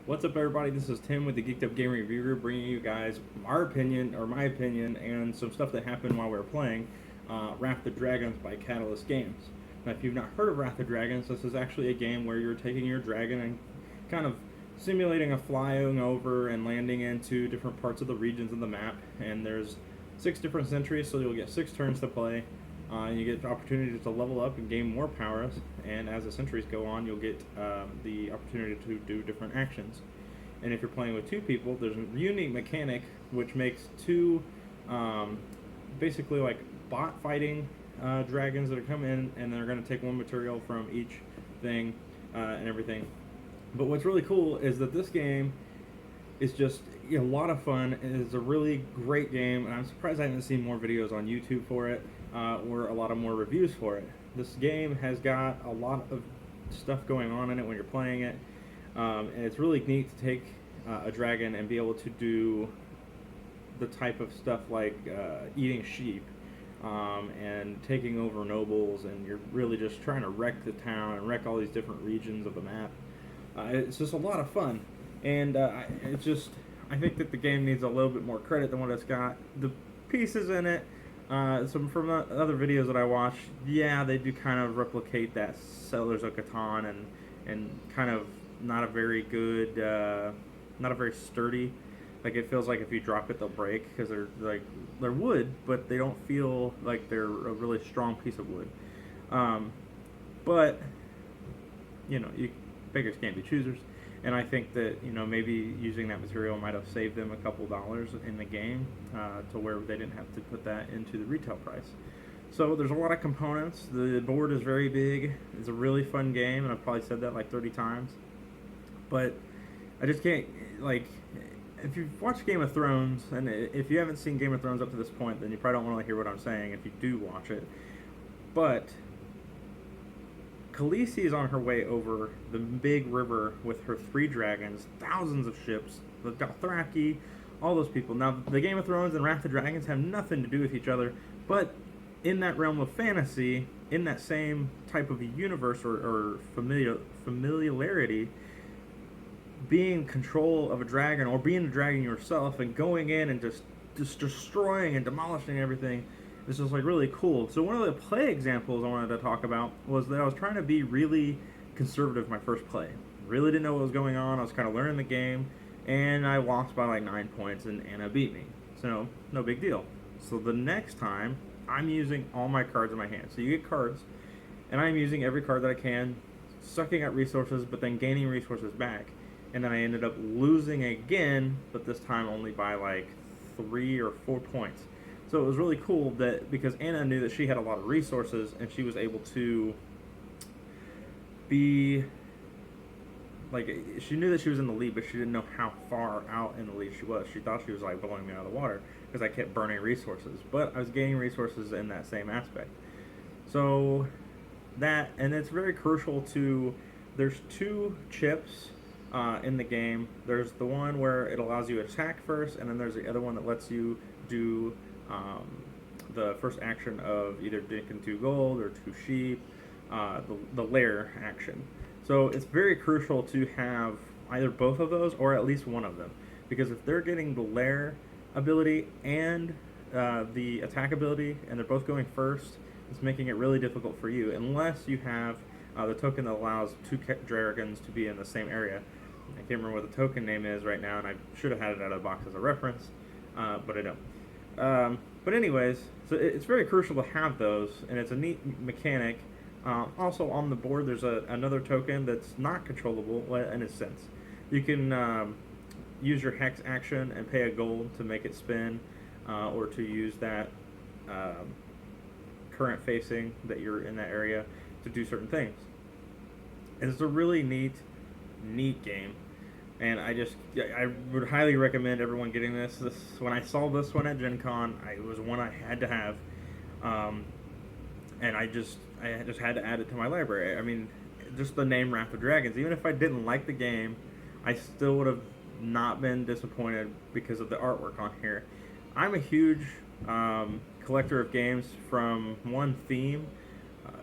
What's up, everybody? This is Tim with the Geeked Up Game Reviewer, bringing you guys our opinion, or my opinion, and some stuff that happened while we were playing Wrath of Dragons by Catalyst Games. Now, if you've not heard of Wrath of Dragons, this is actually a game where you're taking your dragon and kind of simulating a flying over and landing into different parts of the regions of the map. And there's 6 different centuries, so you'll get 6 turns to play. And you get the opportunity to level up and gain more powers, and as the centuries go on, you'll get the opportunity to do different actions. And if you're playing with 2 people, there's a unique mechanic which makes two basically like bot fighting dragons that are coming in, and they're going to take one material from each thing and everything. But what's really cool is that this game is just a lot of fun. It's a really great game, and I'm surprised I haven't seen more videos on YouTube for it, or a lot of more reviews for it. This game has got a lot of stuff going on in it when you're playing it, and it's really neat to take a dragon and be able to do the type of stuff like eating sheep and taking over nobles, and you're really just trying to wreck the town and wreck all these different regions of the map. It's just a lot of fun, and I think that the game needs a little bit more credit than what it's got. The pieces in it, some from other videos that I watched, yeah, they do kind of replicate that Settlers of Catan, and kind of not a very good, not a very sturdy. Like, it feels like if you drop it, they'll break because they're wood, but they don't feel like they're a really strong piece of wood. But beggars can't be choosers, and I think that maybe using that material might have saved them a couple dollars in the game, to where they didn't have to put that into the retail price. So there's a lot of components. The board is very big. It's a really fun game, and I've probably said that like 30 times. But I just can't, like, if you've watched Game of Thrones, and if you haven't seen Game of Thrones up to this point, then you probably don't want to hear what I'm saying if you do watch it. But Khaleesi is on her way over the big river with her 3 dragons, thousands of ships, the Dothraki, all those people. Now, the Game of Thrones and Wrath of Dragons have nothing to do with each other, but in that realm of fantasy, in that same type of universe or familiarity, being in control of a dragon or being a dragon yourself and going in and just destroying and demolishing everything, it's just like really cool. So one of the play examples I wanted to talk about was that I was trying to be really conservative my first play. Really didn't know what was going on. I was kind of learning the game, and I lost by like 9 points, and Anna beat me. So no big deal. So the next time, I'm using all my cards in my hand. So you get cards, and I'm using every card that I can, sucking out resources, but then gaining resources back. And then I ended up losing again, but this time only by like 3 or 4 points. So it was really cool that because Anna knew that she had a lot of resources, and she was able to be like, she knew that she was in the lead, but she didn't know how far out in the lead she was. She thought she was like blowing me out of the water because I kept burning resources, but I was gaining resources in that same aspect. So that, and it's very crucial to, there's 2 chips in the game. There's the one where it allows you to attack first, and then there's the other one that lets you do the first action of either taking 2 gold or 2 sheep, the lair action. So it's very crucial to have either both of those or at least one of them, because if they're getting the lair ability and the attack ability, and they're both going first, it's making it really difficult for you unless you have the token that allows 2 dragons to be in the same area. I can't remember what the token name is right now, and I should have had it out of the box as a reference, but I don't. But anyways, so it's very crucial to have those, and it's a neat mechanic. Also on the board, there's another token that's not controllable in a sense. You can use your hex action and pay a gold to make it spin, or to use that current facing that you're in that area to do certain things. And it's a really neat game. And I would highly recommend everyone getting this. When I saw this one at Gen Con, it was one I had to have, and I just had to add it to my library. I mean, just the name Wrath of Dragons. Even if I didn't like the game, I still would have not been disappointed because of the artwork on here. I'm a huge collector of games from one theme,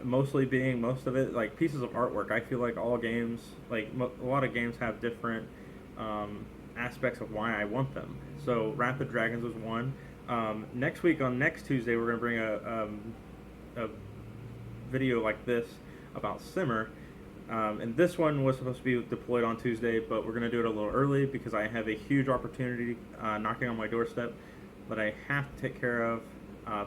mostly being most of it like pieces of artwork. I feel like all games, like a lot of games, have different aspects of why I want them. So Wrath of Dragons was one. Next week on next Tuesday, we're going to bring a video like this about Simmer. And this one was supposed to be deployed on Tuesday, but we're going to do it a little early because I have a huge opportunity knocking on my doorstep that I have to take care of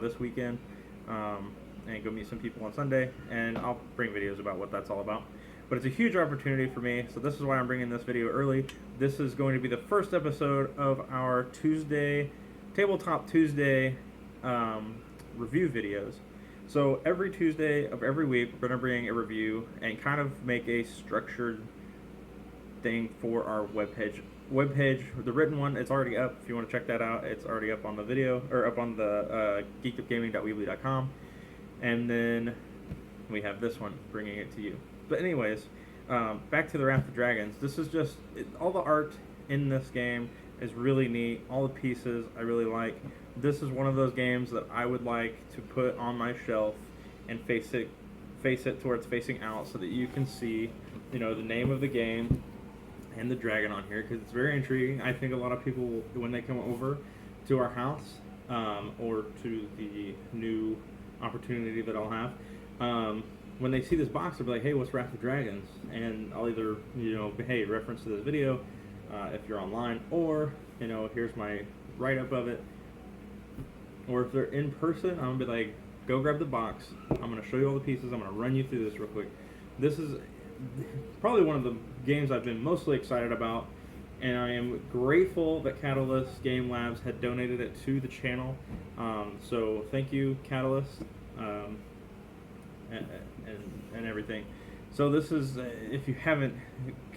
this weekend, and go meet some people on Sunday, and I'll bring videos about what that's all about. But it's a huge opportunity for me, so this is why I'm bringing this video early. This is going to be the first episode of our Tuesday, Tabletop Tuesday review videos. So every Tuesday of every week, we're going to bring a review and kind of make a structured thing for our webpage. The written one, it's already up. If you want to check that out, it's already up on the video, or up on the geekedupgaming.weebly.com. And then we have this one, bringing it to you. But anyways, back to the Wrath of Dragons. This is just, all the art in this game is really neat. All the pieces I really like. This is one of those games that I would like to put on my shelf and face it to where it's facing out, so that you can see, the name of the game and the dragon on here, because it's very intriguing. I think a lot of people, when they come over to our house, or to the new opportunity that I'll have, when they see this box, they'll be like, hey, what's Wrath of Dragons? And I'll either, hey, reference to this video, if you're online, or, here's my write-up of it. Or if they're in person, I'm going to be like, go grab the box. I'm going to show you all the pieces. I'm going to run you through this real quick. This is probably one of the games I've been mostly excited about, and I am grateful that Catalyst Game Labs had donated it to the channel. So thank you, Catalyst, and everything. So this is, if you haven't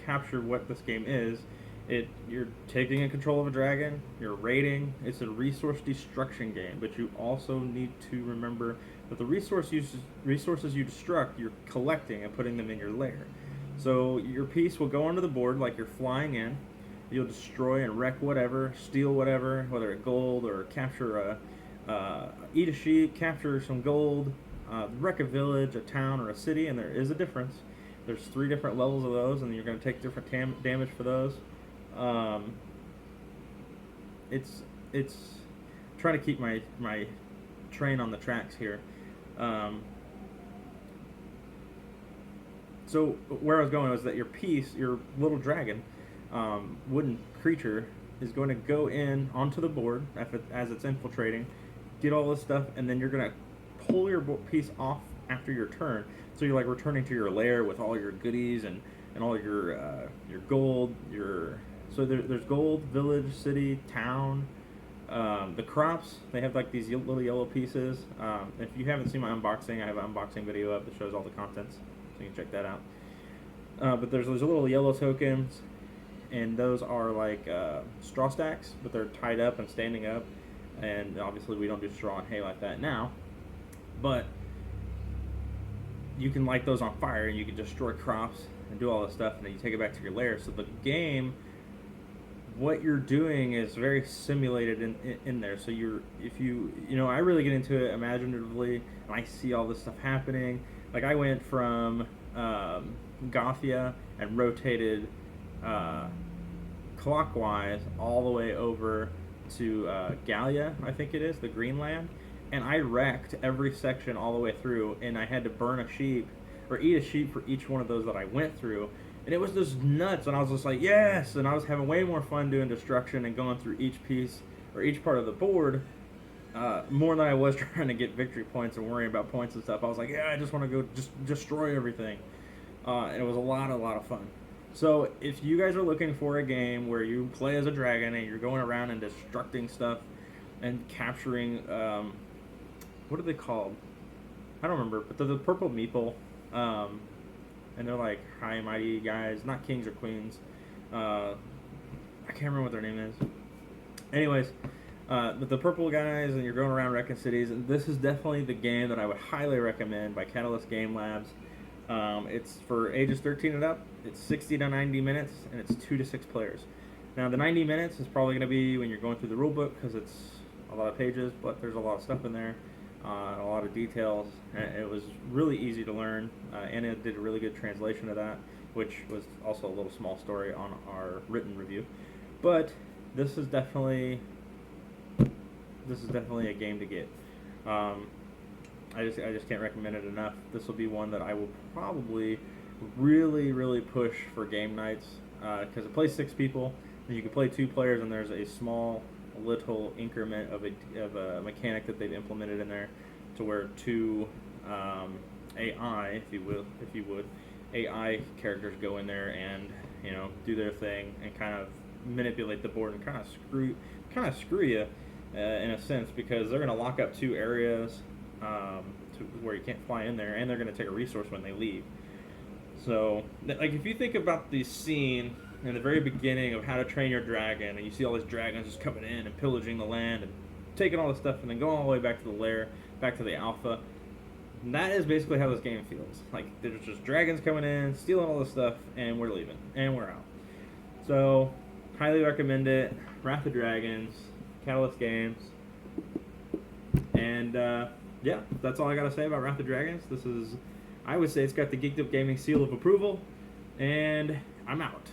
captured what this game is, you're taking in control of a dragon, you're raiding. It's a resource destruction game, but you also need to remember that the resources you destruct, you're collecting and putting them in your lair. So your piece will go onto the board like you're flying in. You'll destroy and wreck whatever, steal whatever, whether it's gold or capture eat a sheep, capture some gold, wreck a village, a town, or a city, and there is a difference. There's 3 different levels of those, and you're going to take different damage for those. It's trying to keep my train on the tracks here. So where I was going was that your little dragon, wooden creature, is going to go in onto the board as it's infiltrating, get all this stuff, and then you're going to pull your piece off after your turn. So you're like returning to your lair with all your goodies and all your gold, so there's gold, village, city, town. The crops, they have like these little yellow pieces. If you haven't seen my unboxing, I have an unboxing video up that shows all the contents, so you can check that out. But there's those little yellow tokens, and those are like straw stacks, but they're tied up and standing up. And obviously we don't do straw and hay like that now, but you can light those on fire and you can destroy crops and do all this stuff, and then you take it back to your lair. So the game, what you're doing is very simulated in there. So I really get into it imaginatively, and I see all this stuff happening. Like I went from Gothia and rotated clockwise all the way over to Gallia, I think it is, the Greenland, and I wrecked every section all the way through, and I had to burn a sheep or eat a sheep for each one of those that I went through. And it was just nuts, and I was just like, yes! And I was having way more fun doing destruction and going through each piece or each part of the board, more than I was trying to get victory points and worrying about points and stuff. I was like, yeah, I just want to go just destroy everything. And it was a lot of fun. So if you guys are looking for a game where you play as a dragon and you're going around and destructing stuff and capturing, what are they called? I don't remember, but they're the purple meeple. And they're like high and mighty guys, not kings or queens. I can't remember what their name is. Anyways, but the purple guys, and you're going around wrecking cities, and this is definitely the game that I would highly recommend by Catalyst Game Labs. It's for ages 13 and up. It's 60 to 90 minutes, and it's 2 to 6 players. Now, the 90 minutes is probably going to be when you're going through the rule book, because it's a lot of pages, but there's a lot of stuff in there. A lot of details. It was really easy to learn. Anna did a really good translation of that. which was also a little small story on our written review. But this is definitely a game to get. I just can't recommend it enough. This will be one that I will probably really push for game nights, because it plays 6 people, and you can play 2 players, and there's a small little increment of a mechanic that they've implemented in there, to where 2 AI, if you would, AI characters go in there and do their thing and kind of manipulate the board and kind of screw you in a sense, because they're going to lock up 2 areas to where you can't fly in there, and they're going to take a resource when they leave. So, like, if you think about the scene in the very beginning of How to Train Your Dragon, and you see all these dragons just coming in and pillaging the land and taking all this stuff and then going all the way back to the lair, back to the alpha, that is basically how this game feels. Like, there's just dragons coming in, stealing all this stuff, and we're leaving, and we're out. So, highly recommend it. Wrath of Dragons, Catalyst Games, and yeah, that's all I gotta say about Wrath of Dragons. I would say it's got the Geeked Up Gaming seal of approval, and I'm out.